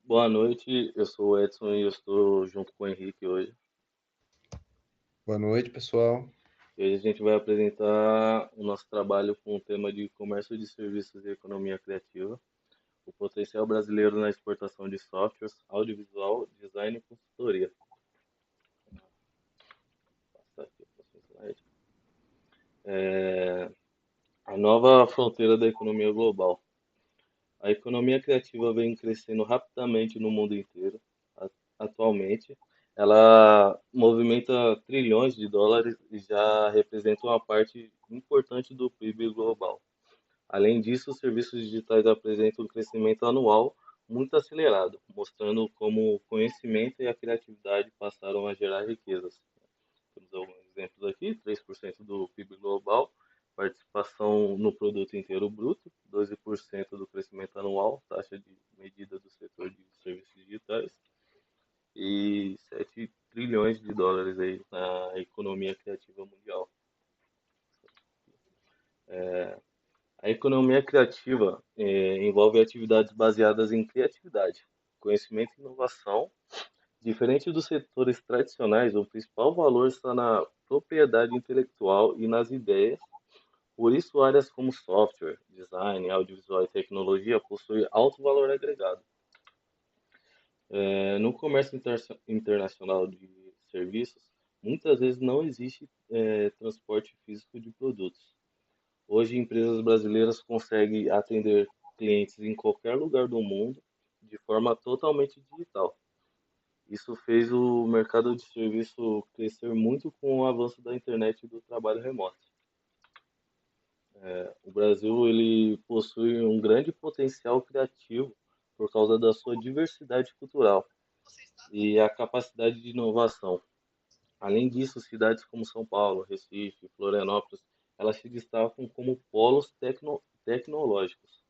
Boa noite, eu sou o Edson e eu estou junto com o Henrique hoje. Boa noite, pessoal. E hoje a gente vai apresentar o nosso trabalho com o tema de comércio de serviços e economia criativa, o potencial brasileiro na exportação de softwares, audiovisual, design e consultoria. Vou passar aqui o próximo slide. É, a nova fronteira da economia global. A economia criativa vem crescendo rapidamente no mundo inteiro. A- Atualmente, ela movimenta trilhões de dólares e já representa uma parte importante do PIB global. Além disso, os serviços digitais apresentam um crescimento anual muito acelerado, mostrando como o conhecimento e a criatividade passaram a gerar riquezas. Temos alguns exemplos aqui: 3% do PIB global, participação no produto inteiro bruto, 12% do crescimento anual, taxa de medida do setor de serviços digitais, e 7 trilhões de dólares aí na economia criativa mundial. A economia criativa envolve atividades baseadas em criatividade, conhecimento e inovação. Diferente dos setores tradicionais, o principal valor está na propriedade intelectual e nas ideias. Por isso, áreas como software, design, audiovisual e tecnologia possuem alto valor agregado. No comércio internacional de serviços, muitas vezes não existe transporte físico de produtos. Hoje, empresas brasileiras conseguem atender clientes em qualquer lugar do mundo de forma totalmente digital. Isso fez o mercado de serviço crescer muito com o avanço da internet e do trabalho remoto. O Brasil ele possui um grande potencial criativo por causa da sua diversidade cultural e a capacidade de inovação. Além disso, cidades como São Paulo, Recife, Florianópolis, elas se destacam como polos tecnológicos.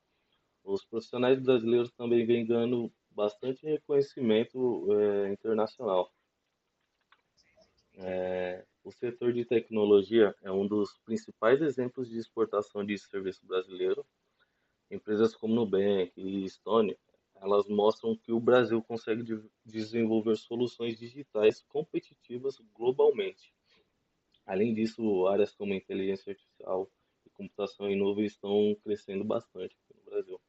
Os profissionais brasileiros também vêm ganhando bastante reconhecimento internacional. O setor de tecnologia é um dos principais exemplos de exportação de serviço brasileiro. Empresas como Nubank e Stone, elas mostram que o Brasil consegue desenvolver soluções digitais competitivas globalmente. Além disso, áreas como inteligência artificial e computação em nuvem estão crescendo bastante aqui no Brasil.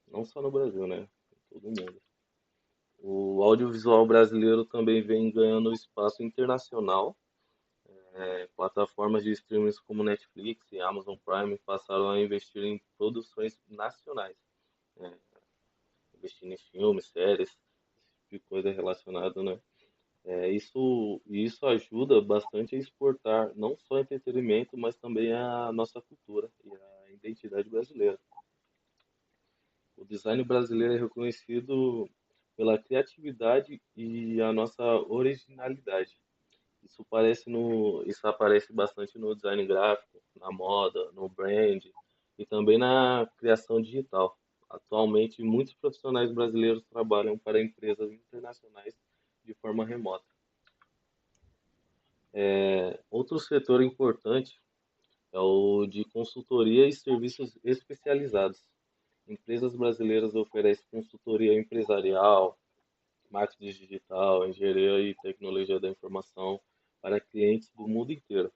Não só no Brasil, né? Em todo o mundo. O audiovisual brasileiro também vem ganhando espaço internacional. Plataformas de streaming como Netflix e Amazon Prime passaram a investir em produções nacionais, né? Investindo em filmes, séries, esse tipo de coisa relacionada, né? Isso ajuda bastante a exportar não só entretenimento, mas também a nossa cultura e a identidade brasileira. O design brasileiro é reconhecido pela criatividade e a nossa originalidade. Isso aparece bastante no design gráfico, na moda, no brand e também na criação digital. Atualmente, muitos profissionais brasileiros trabalham para empresas internacionais de forma remota. Outro setor importante é o de consultoria e serviços especializados. Empresas brasileiras oferecem consultoria empresarial, marketing digital, engenharia e tecnologia da informação para clientes do mundo inteiro.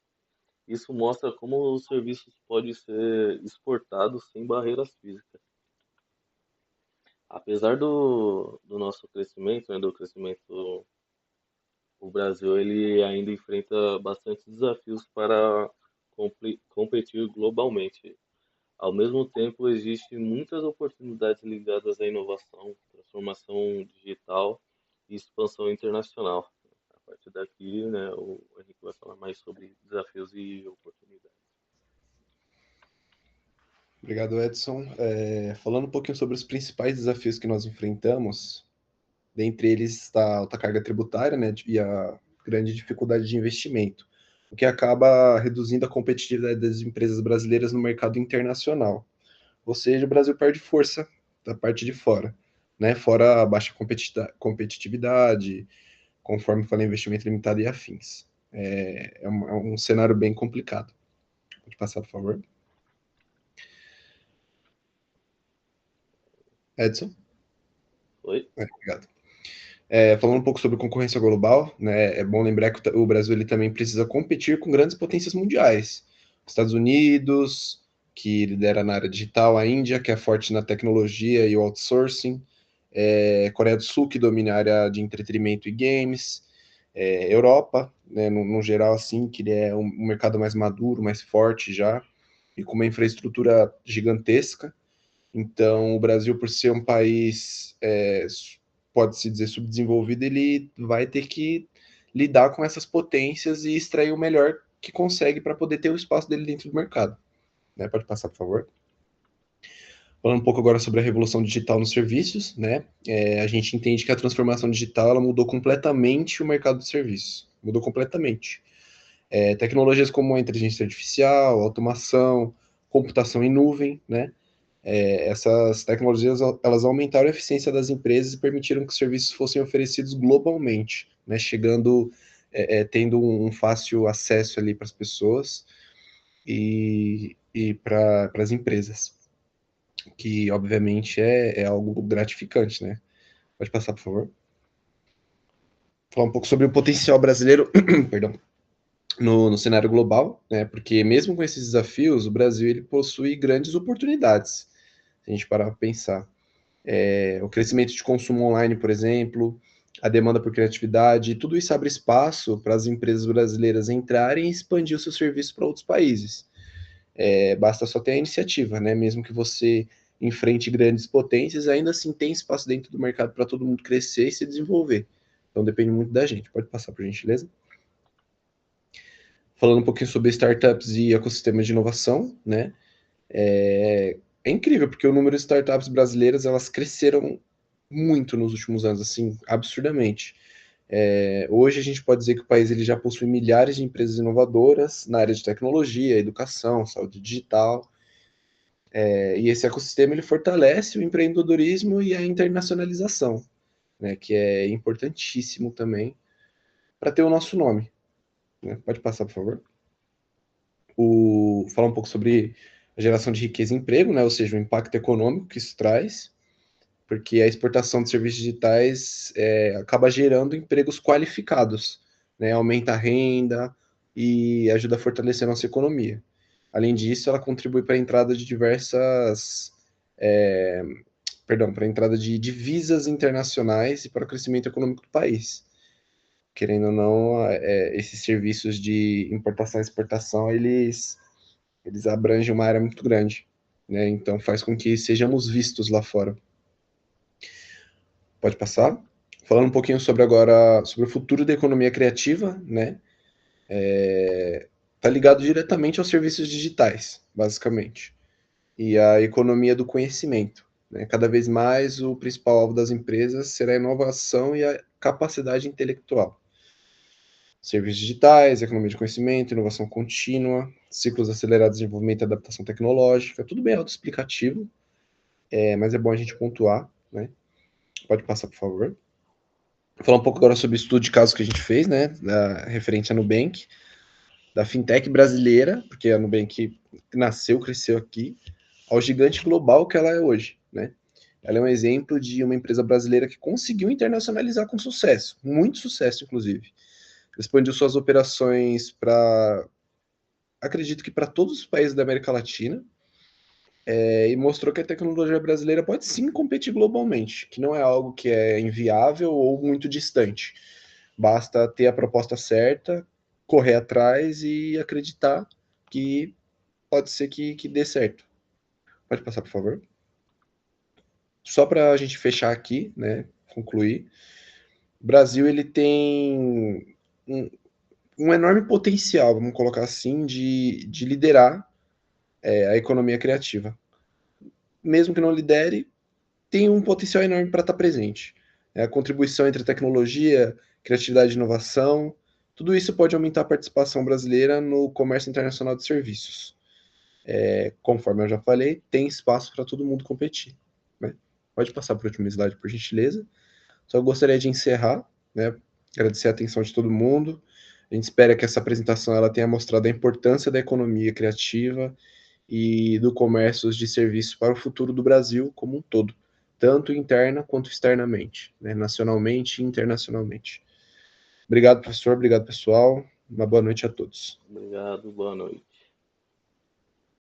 Isso mostra como os serviços podem ser exportados sem barreiras físicas. Apesar do nosso crescimento, né, do crescimento, o Brasil ele ainda enfrenta bastante desafios para competir globalmente. Ao mesmo tempo, existem muitas oportunidades ligadas à inovação, transformação digital e expansão internacional. A partir daqui, né, o Henrique vai falar mais sobre desafios e oportunidades. Obrigado, Edson. Falando um pouquinho sobre os principais desafios que nós enfrentamos, dentre eles está a alta carga tributária, né, e a grande dificuldade de investimento, o que acaba reduzindo a competitividade das empresas brasileiras no mercado internacional. Ou seja, o Brasil perde força da parte de fora, né? Fora a baixa competitividade, conforme falei, investimento limitado e afins. É um cenário bem complicado. Pode passar, por favor. Edson? Oi? Obrigado. Falando um pouco sobre concorrência global, né, é bom lembrar que o Brasil ele também precisa competir com grandes potências mundiais. Estados Unidos, que lidera na área digital, a Índia, que é forte na tecnologia e o outsourcing, Coreia do Sul, que domina a área de entretenimento e games, Europa, né, no geral, assim, que ele é um mercado mais maduro, mais forte já, e com uma infraestrutura gigantesca. Então, o Brasil, por ser um país, pode-se dizer, subdesenvolvido, ele vai ter que lidar com essas potências e extrair o melhor que consegue para poder ter o espaço dele dentro do mercado. Né? Pode passar, por favor. Falando um pouco agora sobre a revolução digital nos serviços, né? A gente entende que a transformação digital ela mudou completamente o mercado de serviços. Mudou completamente. Tecnologias como a inteligência artificial, automação, computação em nuvem, né? Essas tecnologias elas aumentaram a eficiência das empresas e permitiram que os serviços fossem oferecidos globalmente, né? Chegando, tendo um fácil acesso ali para as pessoas e para as empresas, que obviamente é algo gratificante, né? Pode passar, por favor. Falar um pouco sobre o potencial brasileiro, perdão, no cenário global, né? Porque mesmo com esses desafios, o Brasil ele possui grandes oportunidades. Se a gente parar para pensar, o crescimento de consumo online, por exemplo, a demanda por criatividade, tudo isso abre espaço para as empresas brasileiras entrarem e expandir o seu serviço para outros países. Basta só ter a iniciativa, né? Mesmo que você enfrente grandes potências, ainda assim tem espaço dentro do mercado para todo mundo crescer e se desenvolver. Então depende muito da gente. Pode passar por gentileza. Falando um pouquinho sobre startups e ecossistemas de inovação, né? É incrível, porque o número de startups brasileiras elas cresceram muito nos últimos anos, assim, absurdamente. Hoje a gente pode dizer que o país ele já possui milhares de empresas inovadoras na área de tecnologia, educação, saúde digital, e esse ecossistema ele fortalece o empreendedorismo e a internacionalização, né, que é importantíssimo também para ter o nosso nome. Né? Pode passar, por favor. Falar um pouco sobre a geração de riqueza e emprego, né, ou seja, o impacto econômico que isso traz, porque a exportação de serviços digitais acaba gerando empregos qualificados, né? Aumenta a renda e ajuda a fortalecer a nossa economia. Além disso, ela contribui para a entrada de para a entrada de divisas internacionais e para o crescimento econômico do país. Querendo ou não, esses serviços de importação e exportação, eles abrangem uma área muito grande, né? Então faz com que sejamos vistos lá fora. Pode passar. Falando um pouquinho sobre agora, sobre o futuro da economia criativa, né? Tá ligado diretamente aos serviços digitais, basicamente, e a economia do conhecimento. Né? Cada vez mais o principal alvo das empresas será a inovação e a capacidade intelectual. Serviços digitais, economia de conhecimento, inovação contínua, ciclos acelerados de desenvolvimento e adaptação tecnológica, tudo bem autoexplicativo, mas é bom a gente pontuar, né? Pode passar, por favor. Vou falar um pouco agora sobre o estudo de casos que a gente fez, né, referente à Nubank, da fintech brasileira, porque a Nubank nasceu, cresceu aqui, ao gigante global que ela é hoje, né? Ela é um exemplo de uma empresa brasileira que conseguiu internacionalizar com sucesso, muito sucesso, inclusive. Expandiu suas operações para, acredito que para todos os países da América Latina, e mostrou que a tecnologia brasileira pode sim competir globalmente, que não é algo que é inviável ou muito distante. Basta ter a proposta certa, correr atrás e acreditar que pode ser que dê certo. Pode passar, por favor. Só para a gente fechar aqui, né, concluir, o Brasil ele tem um enorme potencial, vamos colocar assim, de liderar a economia criativa. Mesmo que não lidere, tem um potencial enorme para estar presente. A contribuição entre tecnologia, criatividade e inovação, tudo isso pode aumentar a participação brasileira no comércio internacional de serviços. Conforme eu já falei, tem espaço para todo mundo competir. Né? Pode passar para o último slide, por gentileza. Só gostaria de encerrar, né? Agradecer a atenção de todo mundo. A gente espera que essa apresentação ela tenha mostrado a importância da economia criativa e do comércio de serviços para o futuro do Brasil como um todo. tanto interna quanto externamente, né? Nacionalmente e internacionalmente. Obrigado, professor. Obrigado, pessoal. Uma boa noite a todos. Obrigado, boa noite.